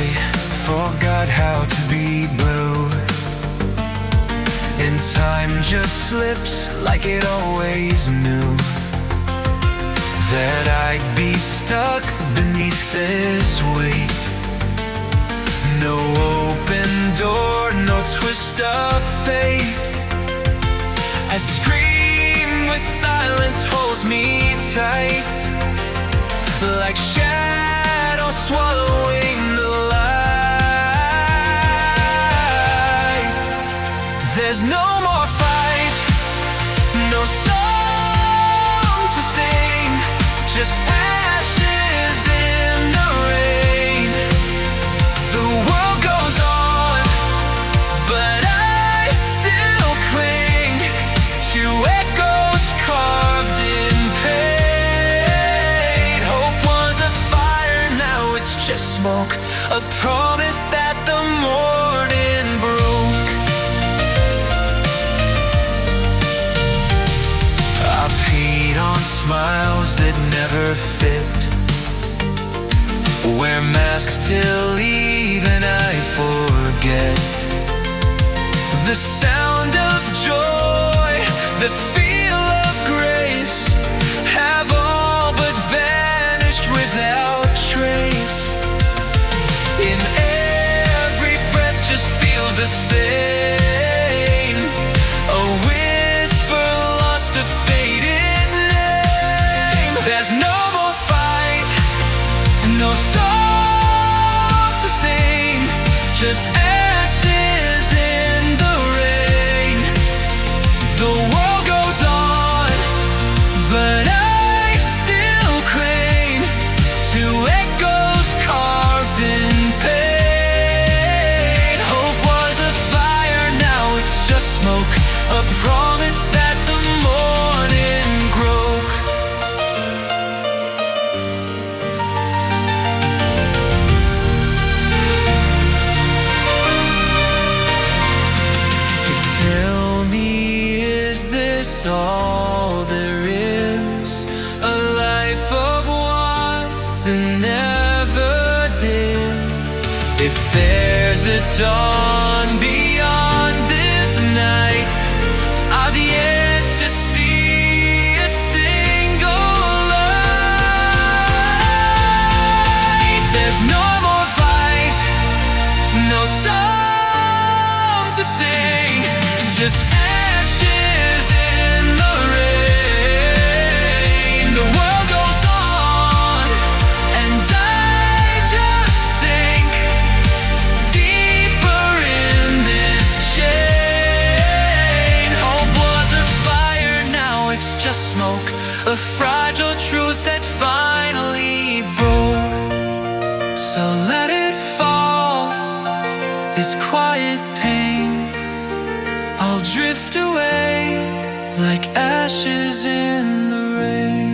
I forgot how to be blue, and time just slips like it always knew that I'd be stuck beneath this weight. No open door, no twist of fate. I scream with silence holds me tight, like shadows swallowing the light. There's no more fight, no song to sing, just ashes in the rain. The world goes on, but I still cling to echoes carved in pain. Hope was a fire, now it's just smoke, a promise that the morning broke. I paid on smiles that never fit, wear masks till even I forget. The sound of joy, the feel of grace, have all but vanished without trace. In every breath just feel the same, a whisper lost, a faded name. There's no more fight, no song to sing, just ashes in the rain. The world goes on, but I still cling to echoes carved in pain. Hope was a fire, now it's just smoke, a promise that the morning broke. Tell me, is this all there is? A life of once and never did. If there's a dawn beyond this night, I've yet to see a single light. There's no more fight, no song to sing, just ashes in the rain. The world goes on, and I just sink deeper in this chain. Hope was a fire, now it's just smoke, a fragile truth that finally broke. So let it fall, this quiet pain, I'll drift away like ashes in the rain.